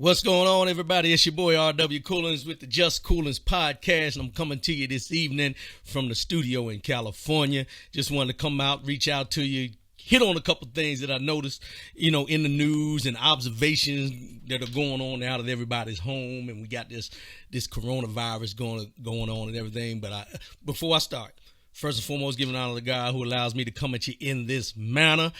What's going on, everybody? It's your boy R.W. Coolins with the Just Coolins podcast, and I'm coming to you this evening from the studio in California. Just wanted to come out, reach out to you, hit on a couple things that I noticed, in the news and observations that are going on out of everybody's home, and we got this coronavirus going on and everything. But before I start, first and foremost, giving honor to God who allows me to come at you in this manner.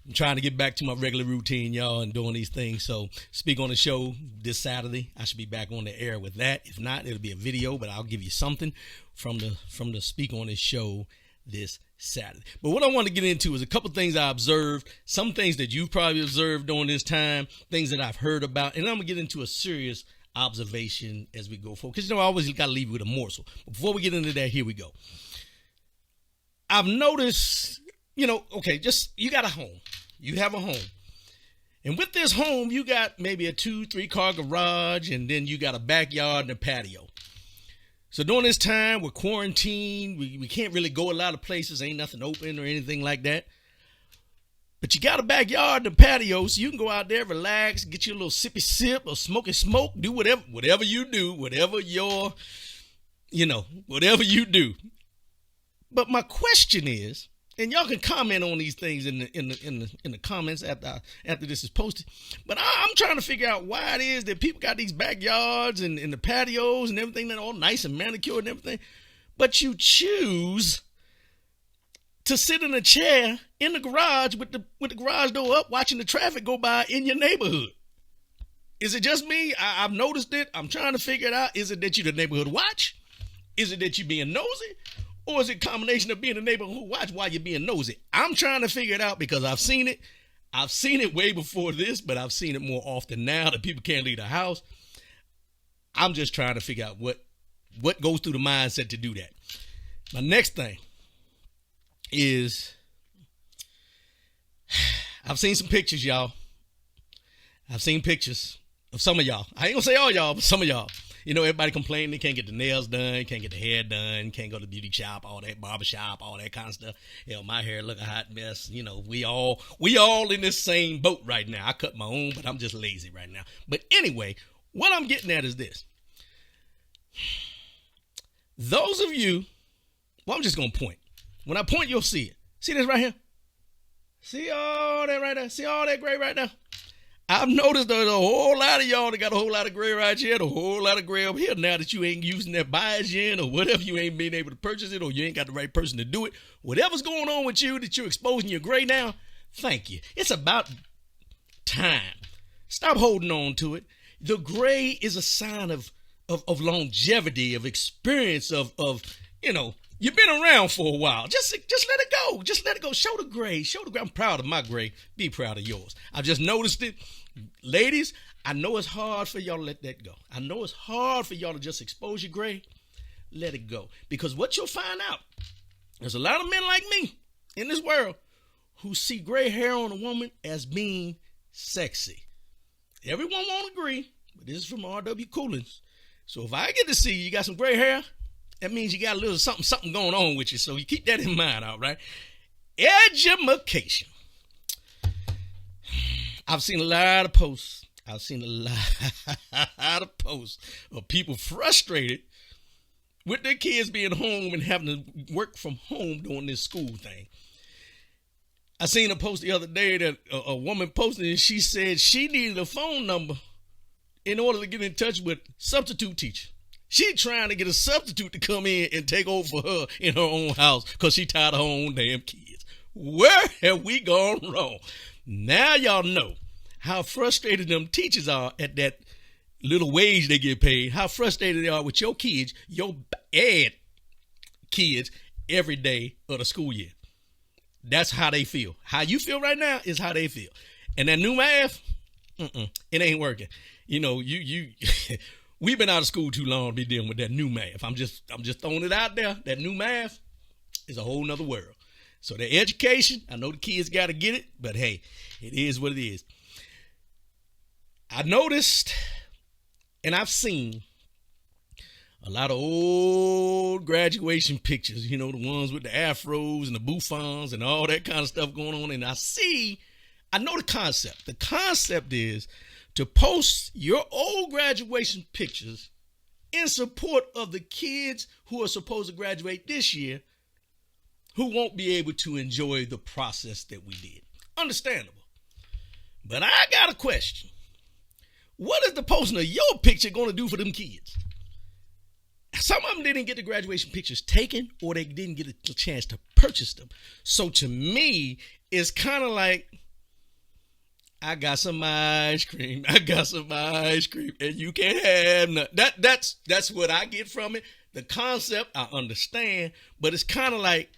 I'm trying to get back to my regular routine, y'all, and doing these things. So speak on the show this Saturday. I should be back on the air with that. If not, it'll be a video, but I'll give you something from the speak on this show this Saturday. But what I want to get into is a couple things I observed, some things that you've probably observed during this time, things that I've heard about, and I'm going to get into a serious observation as we go forward. Because, I always got to leave you with a morsel. But before we get into that, here we go. I've noticed, you got a home. You have a home. And with this home, you got maybe a 2-3 car garage, and then you got a backyard and a patio. So during this time, we're quarantined. We can't really go a lot of places. Ain't nothing open or anything like that. But you got a backyard and a patio, so you can go out there, relax, get you a little sippy sip or smoke, do whatever you do, whatever you do. But my question is, and y'all can comment on these things in the comments after this is posted. But I'm trying to figure out why it is that people got these backyards and the patios and everything that all nice and manicured and everything, but you choose to sit in a chair in the garage with the garage door up, watching the traffic go by in your neighborhood. Is it just me? I've noticed it. I'm trying to figure it out. Is it that you the neighborhood watch? Is it that you being nosy? Or is it a combination of being a neighborhood watch while you're being nosy? I'm trying to figure it out because I've seen it. I've seen it way before this, but I've seen it more often now that people can't leave the house. I'm just trying to figure out what goes through the mindset to do that. My next thing is I've seen some pictures, y'all. I've seen pictures of some of y'all. I ain't gonna say all y'all, but some of y'all. Everybody complaining they can't get the nails done, can't get the hair done, can't go to the beauty shop, all that barber shop, all that kind of stuff. My hair look a hot mess. We all in this same boat right now. I cut my own, but I'm just lazy right now. But anyway, what I'm getting at is this. Those of you, I'm just going to point. When I point, you'll see it. See this right here? See all that right there? See all that gray right there? I've noticed there's a whole lot of y'all that got a whole lot of gray right here, and a whole lot of gray over here now that you ain't using that buyer's yen or whatever, you ain't been able to purchase it or you ain't got the right person to do it. Whatever's going on with you that you're exposing your gray now, thank you. It's about time. Stop holding on to it. The gray is a sign of longevity, of experience, of you've been around for a while. Just let it go. Just let it go. Show the gray. I'm proud of my gray. Be proud of yours. I've just noticed it. Ladies, I know it's hard for y'all to let that go. I know it's hard for y'all to just expose your gray. Let it go. Because what you'll find out, there's a lot of men like me in this world who see gray hair on a woman as being sexy. Everyone won't agree, but this is from R.W. Coolins. So if I get to see you got some gray hair, that means you got a little something going on with you. So you keep that in mind, all right? Education. I've seen a lot of posts. Of people frustrated with their kids being home and having to work from home during this school thing. I seen a post the other day that a woman posted, and she said she needed a phone number in order to get in touch with substitute teacher. She trying to get a substitute to come in and take over for her in her own house because she tired of her own damn kids. Where have we gone wrong? Now y'all know how frustrated them teachers are at that little wage they get paid, how frustrated they are with your kids, your bad kids every day of the school year. That's how they feel. How you feel right now is how they feel. And that new math, it ain't working. We've been out of school too long to be dealing with that new math. I'm just throwing it out there. That new math is a whole nother world. So the education, I know the kids got to get it, but hey, it is what it is. I noticed, and I've seen a lot of old graduation pictures, the ones with the afros and the bouffants and all that kind of stuff going on. And I know the concept. The concept is to post your old graduation pictures in support of the kids who are supposed to graduate this year who won't be able to enjoy the process that we did. Understandable. But I got a question. What is the posting of your picture going to do for them kids? Some of them didn't get the graduation pictures taken, or they didn't get a chance to purchase them. So to me, it's kind of like, I got some ice cream. I got some ice cream, and you can't have none. That's what I get from it. The concept, I understand, but it's kind of like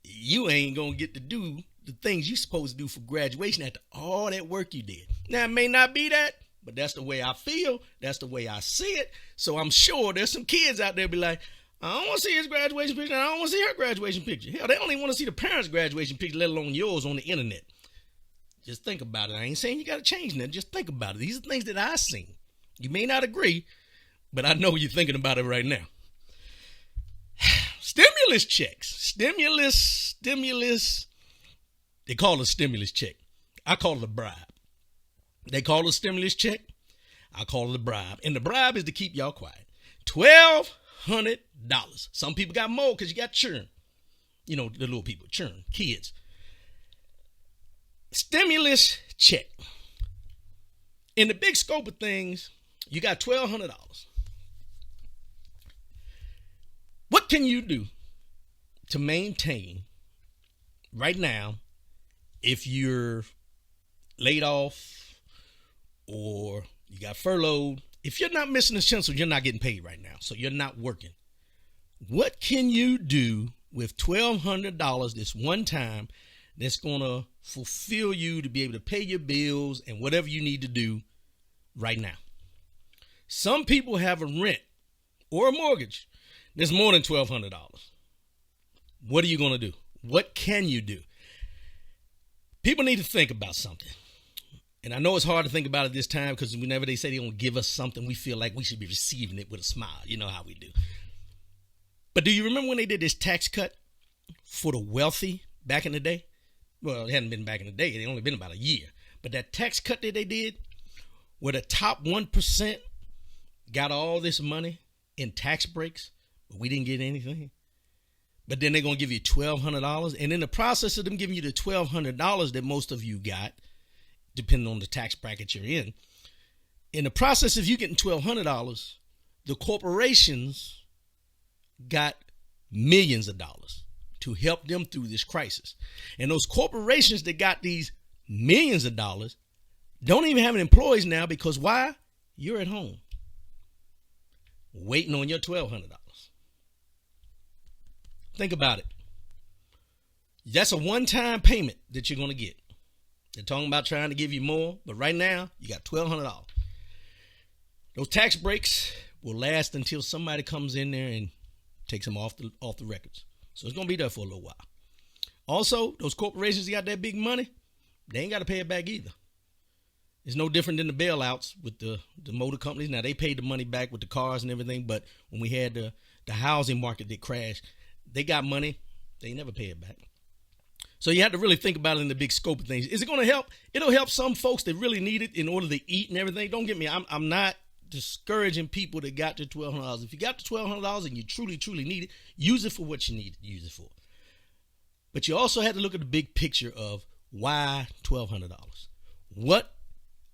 you ain't going to get to do the things you're supposed to do for graduation after all that work you did. Now, it may not be that, but that's the way I feel. That's the way I see it. So I'm sure there's some kids out there be like, I don't want to see his graduation picture. I don't want to see her graduation picture. Hell, they don't even want to see the parents' graduation picture, let alone yours on the internet. Just think about it. I ain't saying you got to change nothing. Just think about it. These are things that I've seen. You may not agree, but I know you're thinking about it right now. Stimulus checks. Stimulus. They call it a stimulus check. I call it a bribe. They call it a stimulus check. I call it a bribe. And the bribe is to keep y'all quiet. $1,200. Some people got more because you got children. You know, the little people, children, kids. Stimulus check. In the big scope of things, you got $1,200. What can you do to maintain right now if you're laid off or you got furloughed? If you're not missing a stencil, you're not getting paid right now, so you're not working. What can you do with $1,200 this one time that's going to fulfill you to be able to pay your bills and whatever you need to do right now? Some people have a rent or a mortgage that's more than $1,200. What are you going to do? What can you do? People need to think about something. And I know it's hard to think about it this time because whenever they say they're going to give us something, we feel like we should be receiving it with a smile. You know how we do. But do you remember when they did this tax cut for the wealthy back in the day? Well, it hadn't been back in the day. It only been about a year. But that tax cut that they did, where the top 1% got all this money in tax breaks, but we didn't get anything. But then they're going to give you $1,200. And in the process of them giving you the $1,200 that most of you got, depending on the tax bracket you're in the process of you getting $1,200, the corporations got millions of dollars to help them through this crisis. And those corporations that got these millions of dollars don't even have employees now because why? You're at home waiting on your $1,200. Think about it. That's a one-time payment that you're going to get. They're talking about trying to give you more, but right now you got $1,200. Those tax breaks will last until somebody comes in there and takes them off the records. So it's going to be there for a little while. Also, those corporations that got that big money, they ain't got to pay it back either. It's no different than the bailouts with the motor companies. Now, they paid the money back with the cars and everything, but when we had the housing market that crashed, they got money. They never pay it back. So you have to really think about it in the big scope of things. Is it going to help? It'll help some folks that really need it in order to eat and everything. Don't get me. I'm not discouraging people that got their $1,200. If you got the $1,200 and you truly, truly need it, use it for what you need to use it for. But you also have to look at the big picture of why $1,200. What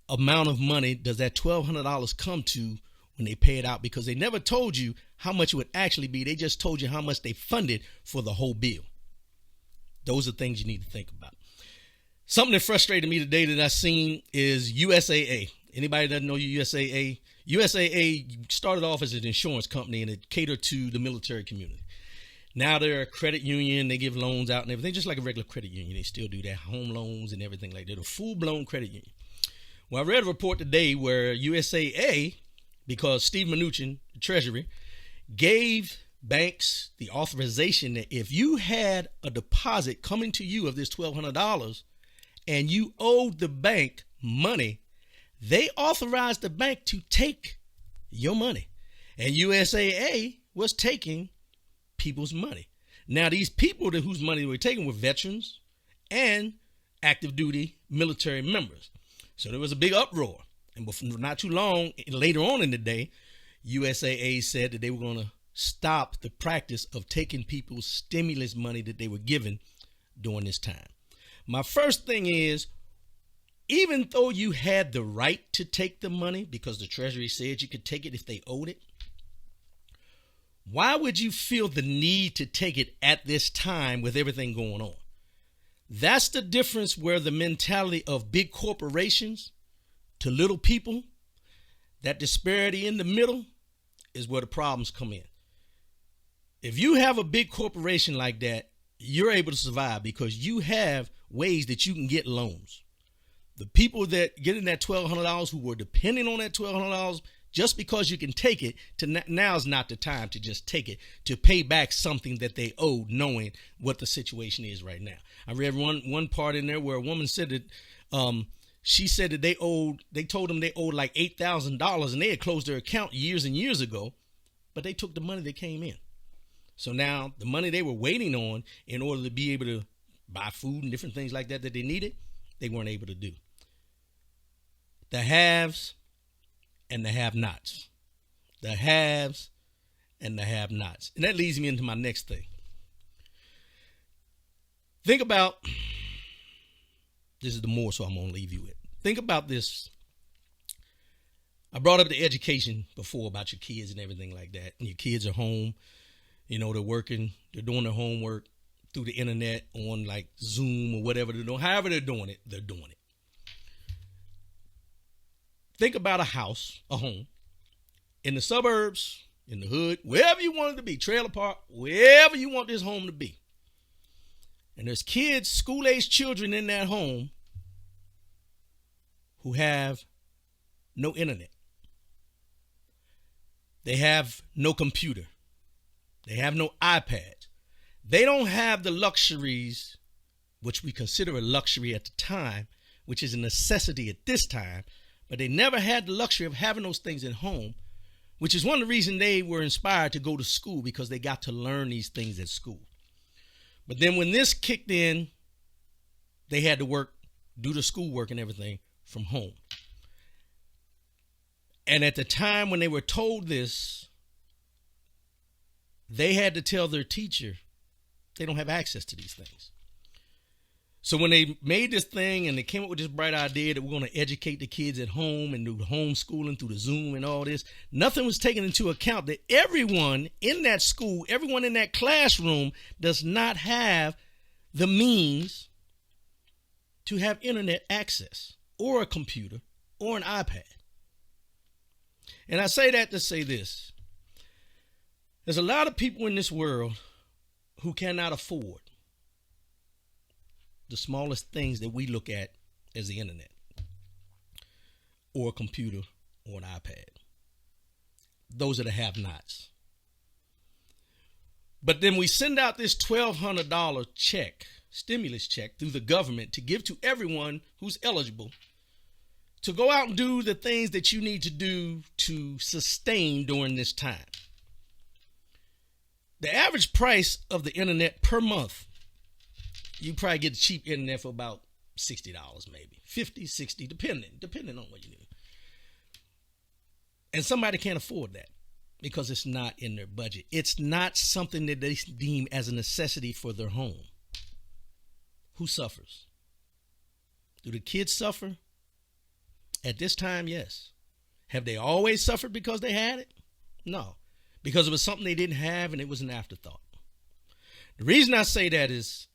amount of money does that $1,200 come to when they pay it out? Because they never told you how much it would actually be. They just told you how much they funded for the whole bill. Those are things you need to think about. Something that frustrated me today that I seen is USAA. Anybody that doesn't know USAA? USAA started off as an insurance company and it catered to the military community. Now they're a credit union. They give loans out and everything, just like a regular credit union. They still do that, home loans and everything like that. They're a full-blown credit union. Well, I read a report today where USAA, because Steve Mnuchin, the Treasury, gave banks the authorization that if you had a deposit coming to you of this $1,200 and you owed the bank money, they authorized the bank to take your money. And USAA was taking people's money. Now, these people whose money they were taking were veterans and active duty military members. So there was a big uproar. And before, not too long, later on in the day, USAA said that they were going to stop the practice of taking people's stimulus money that they were given during this time. My first thing is, even though you had the right to take the money because the Treasury said you could take it if they owed it, why would you feel the need to take it at this time with everything going on? That's the difference where the mentality of big corporations to little people, that disparity in the middle is where the problems come in. If you have a big corporation like that, you're able to survive because you have ways that you can get loans. The people that getting that $1,200 who were depending on that $1,200 just because you can take it, now's not the time to just take it to pay back something that they owed, knowing what the situation is right now. I read one part in there where a woman said that she said that they told them they owed like $8,000 and they had closed their account years and years ago, but they took the money that came in. So now the money they were waiting on in order to be able to buy food and different things like that they needed, they weren't able to do. The haves and the have-nots. The haves and the have-nots. And that leads me into my next thing. Think about, this is the more so I'm going to leave you with. Think about this. I brought up the education before about your kids and everything like that. And your kids are home, you know, they're working, they're doing their homework through the internet on like Zoom or whatever they're doing. However they're doing it, they're doing it. Think about a house, a home, in the suburbs, in the hood, wherever you want it to be, trailer park, wherever you want this home to be. And there's kids, school-aged children in that home who have no internet. They have no computer. They have no iPad. They don't have the luxuries, which we consider a luxury at the time, which is a necessity at this time, but they never had the luxury of having those things at home, which is one of the reasons they were inspired to go to school, because they got to learn these things at school. But then when this kicked in, they had to work, do the schoolwork and everything from home. And at the time when they were told this, they had to tell their teacher they don't have access to these things. So when they made this thing and they came up with this bright idea that we're going to educate the kids at home and do the homeschooling through the Zoom and all this, nothing was taken into account that everyone in that school, everyone in that classroom does not have the means to have internet access or a computer or an iPad. And I say that to say this. There's a lot of people in this world who cannot afford the smallest things that we look at as the internet or a computer or an iPad. Those are the have-nots. But then we send out this $1,200 check, stimulus check through the government to give to everyone who's eligible to go out and do the things that you need to do to sustain during this time. The average price of the internet per month, you probably get the cheap internet for about $60 maybe, 50, 60, depending on what you need. And somebody can't afford that because it's not in their budget. It's not something that they deem as a necessity for their home. Who suffers? Do the kids suffer? At this time, yes. Have they always suffered because they had it? No. Because it was something they didn't have and it was an afterthought. The reason I say that is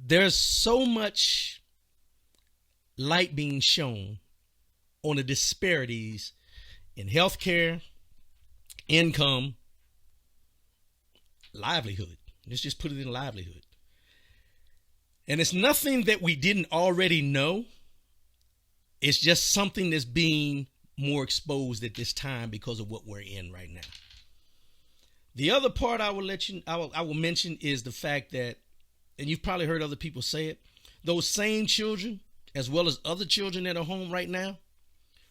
there's so much light being shown on the disparities in healthcare, income, livelihood. Let's just put it in livelihood. And it's nothing that we didn't already know. It's just something that's being more exposed at this time because of what we're in right now. The other part I will mention is the fact that, and you've probably heard other people say it, those same children, as well as other children that are home right now,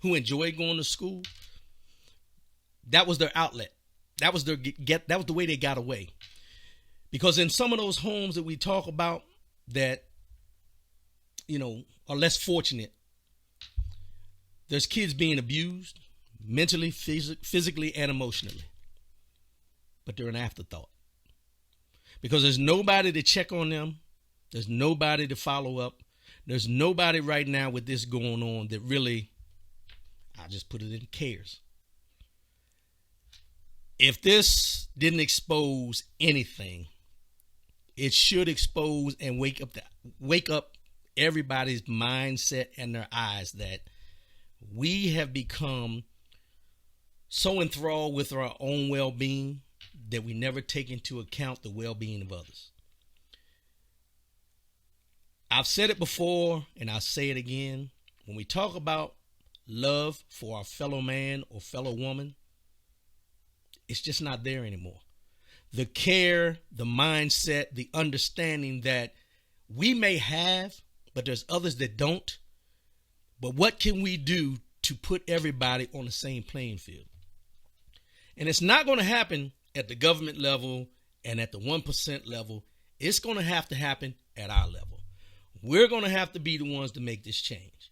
who enjoy going to school, that was their outlet. That was that was the way they got away. Because in some of those homes that we talk about that, you know, are less fortunate, There's kids being abused mentally, physically, and emotionally. But they're an afterthought. Because there's nobody to check on them. There's nobody to follow up. There's nobody right now with this going on that really, I just put it in, cares. If this didn't expose anything, it should expose and wake up everybody's mindset and their eyes that we have become so enthralled with our own well-being that we never take into account the well-being of others. I've said it before and I'll say it again. When we talk about love for our fellow man or fellow woman, it's just not there anymore. The care, the mindset, the understanding that we may have, but there's others that don't. But what can we do to put everybody on the same playing field? And it's not going to happen at the government level and at the 1% level. It's going to happen at our level. We're going to have to be the ones to make this change.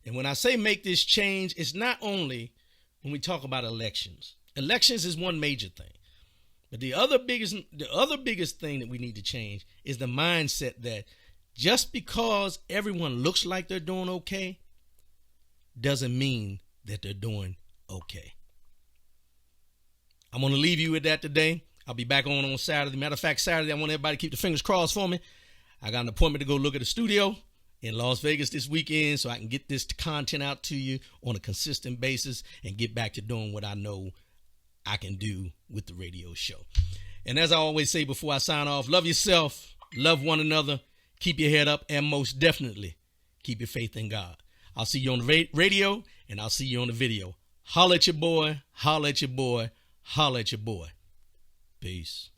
And when I say make this change, it's not only when we talk about elections. Elections is one major thing. But the other biggest thing that we need to change is the mindset that just because everyone looks like they're doing okay doesn't mean that they're doing okay. I'm going to leave you with that today. I'll be back on Saturday. Matter of fact, Saturday, I want everybody to keep the fingers crossed for me. I got an appointment to go look at a studio in Las Vegas this weekend so I can get this content out to you on a consistent basis and get back to doing what I know I can do with the radio show. And as I always say before I sign off, love yourself, love one another, keep your head up, and most definitely keep your faith in God. I'll see you on the radio, and I'll see you on the video. Holla at your boy, holla at your boy, holla at your boy. Peace.